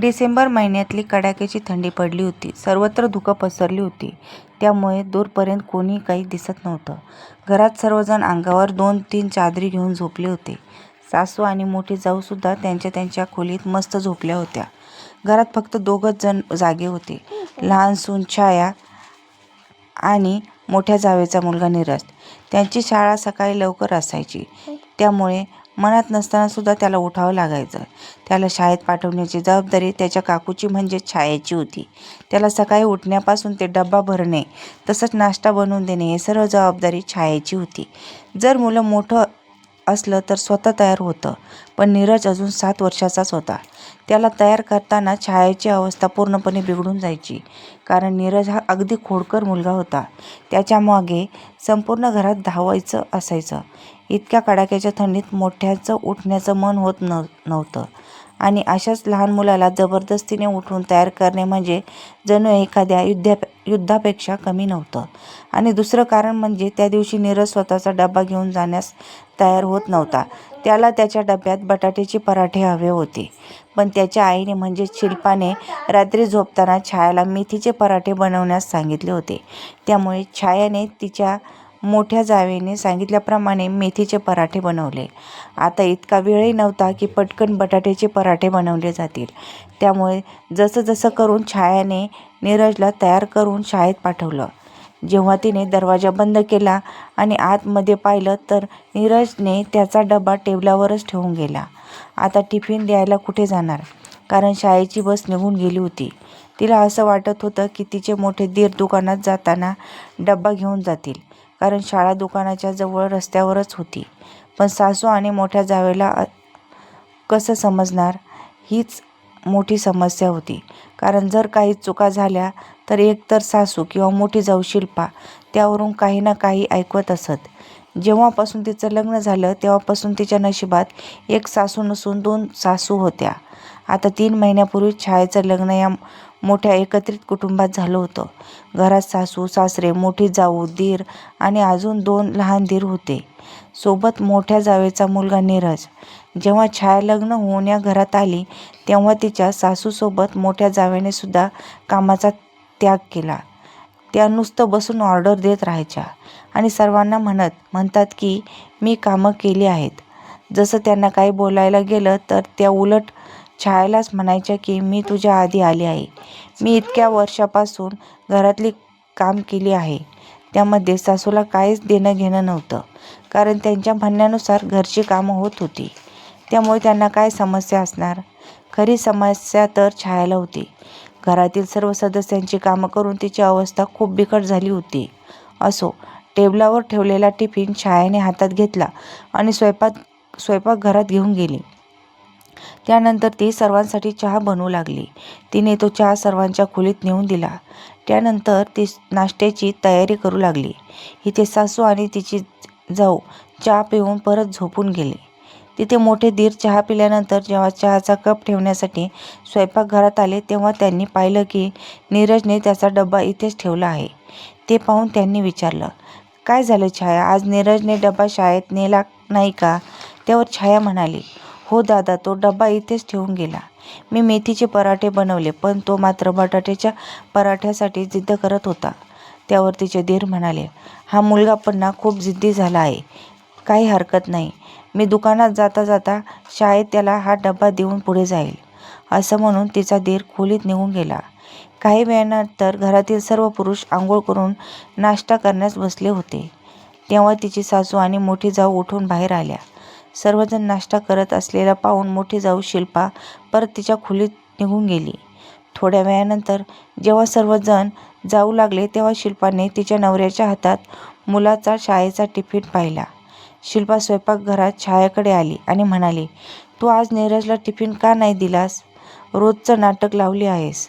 डिसेंबर महिन्यातली कडाक्याची थंडी पडली होती. सर्वत्र धुकं पसरली होती. त्यामुळे दूरपर्यंत कोणी काही दिसत नव्हतं. घरात सर्वजण अंगावर 2-3 चादरी घेऊन झोपले होते. सासू आणि मोठी जाऊसुद्धा त्यांच्या त्यांच्या खोलीत मस्त झोपल्या होत्या. घरात फक्त दोघंच जण जागे होते. लहान सून छाया आणि मोठ्या जावेचा मुलगा नीरज. त्यांची शाळा सकाळी लवकर असायची. त्यामुळे मनात नसताना सुद्धा त्याला उठावं लागायचं. त्याला शाळेत पाठवण्याची जबाबदारी त्याच्या काकूची म्हणजेच छायेची होती. त्याला सकाळी उठण्यापासून ते डब्बा भरणे, तसंच नाश्ता बनवून देणे हे सर्व जबाबदारी छायेची होती. जर मुलं मोठं असलं तर स्वतः तयार होतं, पण नीरज अजून 7 वर्षाचाच होता. त्याला तयार करताना छायेची अवस्था पूर्णपणे बिघडून जायची. कारण नीरज हा अगदी खोडकर मुलगा होता. त्याच्या मागे संपूर्ण घरात धावायचं असायचं. इतक्या कडाक्याच्या थंडीत मोठ्याचं उठण्याचं मन होत नव्हतं आणि अशाच लहान मुलाला जबरदस्तीने उठवून तयार करणे म्हणजे जणू एखाद्या युद्धापेक्षा कमी नव्हतं. आणि दुसरं कारण म्हणजे त्या दिवशी नीरज स्वतःचा डबा घेऊन जाण्यास तयार होत नव्हता. त्याला त्याच्या डब्यात बटाट्याचे पराठे हवे होते. पण त्याच्या आईने म्हणजेच शिल्पाने रात्री झोपताना छायाला मेथीचे पराठे बनवण्यास सांगितले होते. त्यामुळे छायाने तिच्या मोठ्या जावेने सांगितल्याप्रमाणे मेथीचे पराठे बनवले. आता इतका वेळही नव्हता की पटकन बटाट्याचे पराठे बनवले जातील. त्यामुळे जसं जसं करून छायाने नीरजला तयार करून शाळेत पाठवलं. जेव्हा तिने दरवाजा बंद केला आणि आतमध्ये पाहिलं तर नीरजने त्याचा डबा टेबलावरच ठेवून गेला. आता टिफिन द्यायला कुठे जाणार? कारण शाळेची बस निघून गेली होती. तिला असं वाटत होतं की तिचे मोठे दीर दुकानात जाताना डब्बा घेऊन जातील, कारण शाळा दुकानाच्या जवळ रस्त्यावरच होती. पण सासू आणि मोठ्या जावेला कसं समजणार, हीच मोठी समस्या होती. कारण जर काही चुका झाल्या तर एकतर सासू किंवा मोठी जाऊ शिल्पा त्यावरून काही ना काही ऐकवत असत. जेव्हापासून तिचं लग्न झालं तेव्हापासून तिच्या नशिबात एक सासू नसून 2 सासू होत्या. आता 3 महिन्यापूर्वी छायेचं लग्न या मोठ्या एकत्रित कुटुंबात झालं होतं. घरात सासू सासरे, मोठी जाऊ, दीर आणि अजून 2 लहान दीर होते. सोबत मोठ्या जावेचा मुलगा नीरज. जेव्हा छाया लग्न होऊन या घरात आली तेव्हा तिच्या सासूसोबत मोठ्या जावेने सुद्धा कामाचा त्याग केला. त्या नुसतं बसून ऑर्डर देत राहायच्या आणि सर्वांना म्हणतात की मी कामं केली आहेत. जसं त्यांना काही बोलायला गेलं तर त्या उलट छायालाच म्हणायच्या की मी तुझ्या आधी आली आहे. मी इतक्या वर्षापासून घरातली काम केली आहे. त्यामध्ये सासूला काहीच देणं घेणं नव्हतं, कारण त्यांच्या म्हणण्यानुसार घरची कामं होत होती. त्यामुळे त्यांना काय समस्या असणार? खरी समस्या तर छायाला होती. घरातील सर्व सदस्यांची कामं करून तिची अवस्था खूप बिकट झाली होती. असो, टेबलावर ठेवलेला टिफिन छायाने हातात घेतला आणि स्वयंपाकघरात घेऊन गेली. त्यानंतर ती सर्वांसाठी चहा बनवू लागली. तिने तो चहा सर्वांच्या खोलीत नेऊन दिला. त्यानंतर ती नाश्त्याची तयारी करू लागली. इथे सासू आणि तिची जाऊ चहा पिऊन परत झोपून गेले. तिथे मोठे दीर चहा पिल्यानंतर जेव्हा चहाचा कप ठेवण्यासाठी स्वयंपाकघरात आले तेव्हा त्यांनी पाहिलं की नीरजने त्याचा डबा इथेच ठेवला आहे. ते पाहून त्यांनी विचारलं, काय झालं छाया, आज नीरजने डबा शाळेत नेला नाही का? त्यावर छाया म्हणाली, हो दादा, तो डबा इथेच ठेवून गेला. मी मेथीचे पराठे बनवले पण तो मात्र बटाट्याच्या पराठ्यासाठी जिद्द करत होता. त्यावर तिचे दीर म्हणाले, हा मुलगा पण ना खूप जिद्दी झाला आहे. काही हरकत नाही, मी दुकानात जाता जाता शाळेत त्याला हा डबा देऊन पुढे जाईल. असं म्हणून तिचा दीर खोलीत निघून गेला. काही वेळानंतर घरातील सर्व पुरुष आंघोळ करून नाश्ता करण्यास बसले होते. तेव्हा तिची सासू आणि मोठी जाऊ उठून बाहेर आल्या. सर्वजण नाश्ता करत असलेला पाहून मोठी जाऊ शिल्पा परत तिच्या खोलीत निघून गेली. थोड्या वेळानंतर जेव्हा सर्वजण जाऊ लागले तेव्हा शिल्पाने तिच्या नवऱ्याच्या हातात मुलाचा शाळेचा टिफिन पाहिला. शिल्पा स्वयंपाकघरात छायाकडे आली आणि म्हणाली, तू आज नीरजला टिफिन का नाही दिलास? रोजचं नाटक लावली आहेस.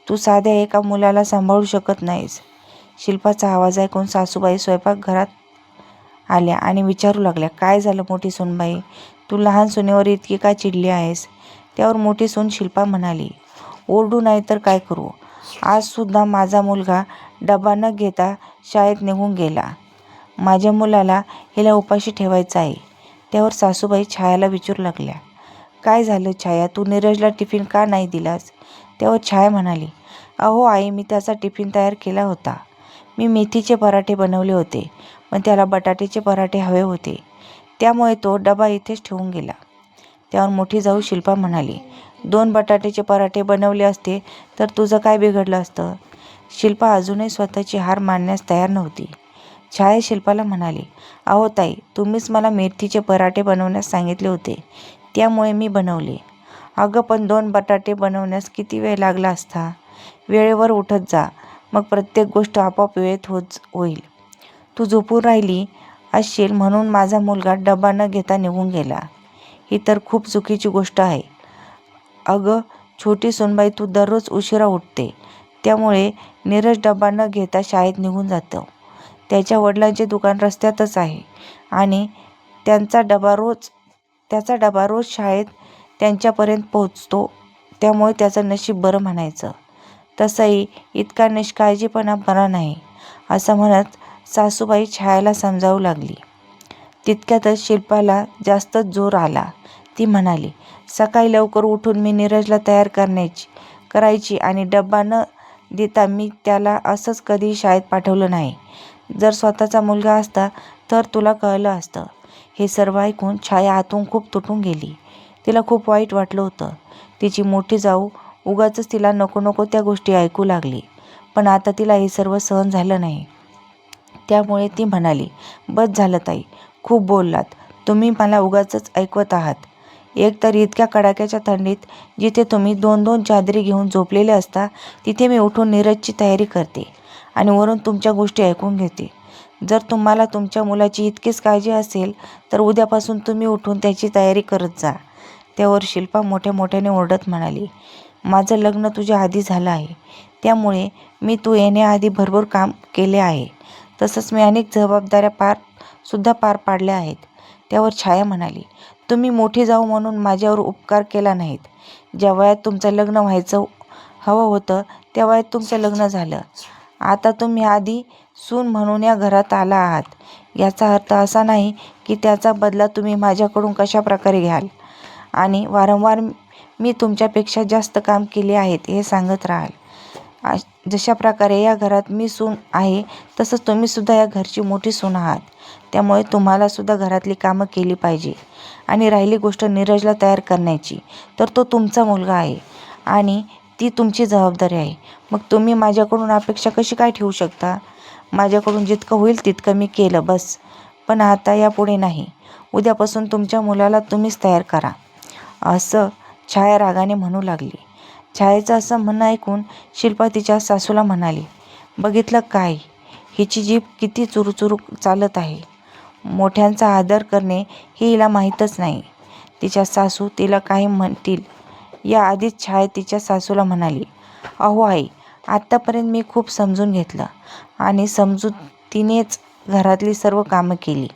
तू साध्या एका मुलाला सांभाळू शकत नाहीस. शिल्पाचा आवाज ऐकून सासूबाई स्वयंपाकघरात आल्या आणि विचारू लागल्या, काय झालं मोठी सूनबाई, तू लहान सुनेवर इतकी का चिडली आहेस? त्यावर मोठी सून शिल्पा म्हणाली, ओरडू नाही तर काय करू, आज सुद्धा माझा मुलगा डबा न घेता शाळेत निघून गेला. माझ्या मुलाला हिला उपाशी ठेवायचं आहे. त्यावर सासूबाई छायाला विचारू लागल्या, काय झालं छाया, तू नीरजला टिफिन का नाही दिलास? त्यावर छाया म्हणाली, अहो आई, मी त्याचा टिफिन तयार केला होता. मी मेथीचे पराठे बनवले होते, पण त्याला बटाट्याचे पराठे हवे होते, त्यामुळे तो डबा इथेच ठेवून गेला. त्यावर मोठी जाऊ शिल्पा म्हणाली, 2 बटाट्याचे पराठे बनवले असते तर तुझं काय बिघडलं असतं? शिल्पा अजूनही स्वतःची हार मानण्यास तयार नव्हती. छाया शिल्पाला म्हणाली, अहो ताई, तुम्हीच मला मेथीचे पराठे बनवण्यास सांगितले होते, त्यामुळे मी बनवले. अगं पण 2 बटाटे बनवण्यास किती वेळ लागला असता? वेळेवर उठत जा, मग प्रत्येक गोष्ट आपोआप वेळेत होईल. तू झोपून राहिली असशील म्हणून माझा मुलगा डबा न घेता निघून गेला. ही तर खूप चुकीची गोष्ट आहे. अगं छोटी सूनबाई, तू दररोज उशिरा उठते, त्यामुळे नीरज डबा न घेता शाळेत निघून जातो. त्याच्या वडिलांचे दुकान रस्त्यातच आहे आणि त्याचा डबा रोज शाळेत त्यांच्यापर्यंत पोहोचतो, त्यामुळे त्याचं नशीब बरं म्हणायचं. तसंही इतका निष्काळजीपणा बरा नाही, असं म्हणत सासूबाई छायाला समजावू लागली. तितक्यातच शिल्पाला जास्तच जोर आला. ती म्हणाली, सकाळी लवकर उठून मी नीरजला तयार करायची आणि डब्बा न देता मी त्याला असंच कधीही शाळेत पाठवलं नाही. जर स्वतःचा मुलगा असता तर तुला कळलं असतं. हे सर्व ऐकून छाया आतून खूप तुटून गेली. तिला खूप वाईट वाटलं होतं. तिची मोठी जाऊ उगाचच तिला नको नको त्या गोष्टी ऐकू लागली, पण आता तिला हे सर्व सहन झालं नाही. त्यामुळे ती म्हणाली, बस झालं ताई, खूप बोललात. तुम्ही मला उगाचच ऐकवत आहात. एकतर इतक्या कडाक्याच्या थंडीत जिथे तुम्ही 2-2 चादरी घेऊन झोपलेले असता, तिथे मी उठून नीरजची तयारी करते आणि वरून तुमच्या गोष्टी ऐकून घेते. जर तुम्हाला तुमच्या मुलाची इतकीच काळजी असेल तर उद्यापासून तुम्ही उठून त्याची तयारी करत जा. त्यावर शिल्पा मोठ्या मोठ्याने ओरडत म्हणाली, माझं लग्न तुझ्या आधी झालं आहे, त्यामुळे मी तू येण्याआधी भरपूर काम केले आहे. तसंच मी अनेक जबाबदाऱ्या सुद्धा पार पाडल्या आहेत. त्यावर छाया म्हणाली, तुम्ही मोठी जाऊ म्हणून माझ्यावर उपकार केला नाहीत. ज्या वयात तुमचं लग्न व्हायचं हवं होतं त्या वयात तुमचं लग्न झालं. आता तुम्ही आधी सून म्हणून या घरात आला आहात. याचा अर्थ असा नाही की त्याचा बदला तुम्ही माझ्याकडून कशा प्रकारे घ्याल आणि वारंवार मी तुमच्यापेक्षा जास्त काम केले आहेत हे सांगत राहाल. जशा प्रकारे या घरात मी सून आहे तसंच तुम्ही सुद्धा या घरची मोठी सून आहात, त्यामुळे तुम्हाला सुद्धा घरातली कामं केली पाहिजे. आणि राहिली गोष्ट नीरजला तयार करण्याची, तर तो तुमचा मुलगा आहे आणि ती तुमची जबाबदारी आहे. मग तुम्ही माझ्याकडून अपेक्षा कशी काय ठेवू शकता? माझ्याकडून जितकं होईल तितकं मी केलं बस, पण आता यापुढे नाही. उद्यापासून तुमच्या मुलाला तुम्हीच तयार करा, असं छाया रागाने म्हणू लागली. छायेचं असं म्हणणं ऐकून शिल्पा तिच्या सासूला म्हणाली, बघितलं काय, हिची जीभ किती चुरूचुरू चालत आहे. मोठ्यांचा आदर करणे हे हिला माहीतच नाही. तिच्या सासू तिला काही म्हणतील या आधीच छाया तिच्या सासूला म्हणाली, अहो आई, आत्तापर्यंत मी खूप समजून घेतलं आणि समजुतीनेच घरातली सर्व कामं केली,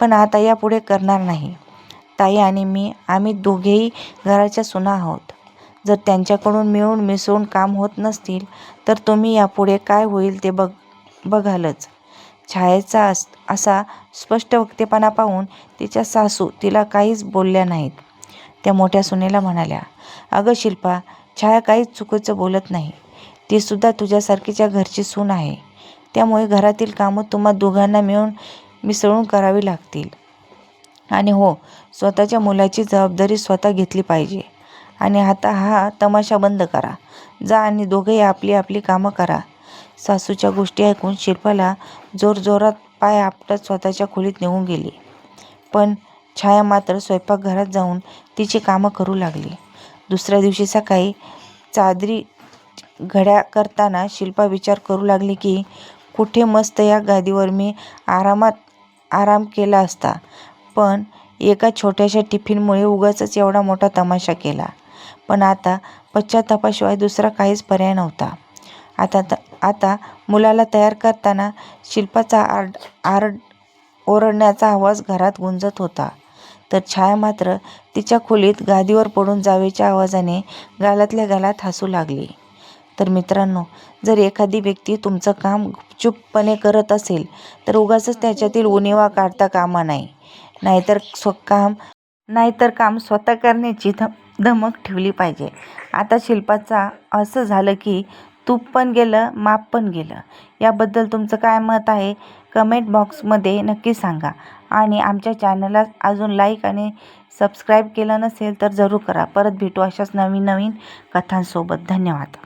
पण आता यापुढे करणार नाही. ताई आणि मी, आम्ही दोघेही घराच्या सुना आहोत. जर त्यांच्याकडून मिळून मिसळून काम होत नसतील तर तुम्ही यापुढे काय होईल ते बघालच. छायेचा असा स्पष्ट वक्तेपणा पाहून तिच्या सासू तिला काहीच बोलल्या नाहीत. त्या मोठ्या सुनेला म्हणाल्या, अगं शिल्पा, छाया काहीच चुकीचं बोलत नाही. ती सुद्धा तुझ्यासारखीच्या घरची सून आहे, त्यामुळे घरातील कामं तुम्हा दोघांना मिळून मिसळून करावी लागतील. आणि हो, स्वतःच्या मुलाची जबाबदारी स्वतः घेतली पाहिजे. आणि आता हा तमाशा बंद करा, जा आणि दोघेही आपली आपली कामं करा. सासूच्या गोष्टी ऐकून शिल्पाला जोरजोरात पाय आपटत स्वतःच्या खोलीत निघून गेली. पण छाया मात्र स्वयंपाकघरात जाऊन तिची कामं करू लागली. दुसऱ्या दिवशी सकाळी चादरी घड्या करताना शिल्पा विचार करू लागली की कुठे मस्त या गादीवर मी आराम केला असता, पण एका छोट्याशा टिफिनमुळे उगाचच एवढा मोठा तमाशा केला. पण आता पश्चात्तापाशिवाय दुसरा काहीच पर्याय नव्हता. आता मुलाला तयार करताना शिल्पाचा ओरडण्याचा आवाज घरात गुंजत होता, तर छाया मात्र तिच्या खोलीत गादीवर पडून जावेच्या आवाजाने गालातल्या गालात हसू लागली. तर मित्रांनो, जर एखादी व्यक्ती तुमचं काम गुपचूपपणे करत असेल तर उगाचच त्याच्यातील उणिवा काढता कामा नये. नाहीतर काम नाहीतर काम स्वतः करण्याची धमक ठेवली पाहिजे. आता शिल्पाचा असं झालं की तूप पण गेलं, माप पण गेलं. याबद्दल तुमचं काय मत आहे कमेंट बॉक्समध्ये नक्की सांगा. आणि आमच्या चॅनलला अजून लाईक आणि सबस्क्राईब केलं नसेल तर जरूर करा. परत भेटू अशाच नवीन कथांसोबत. धन्यवाद.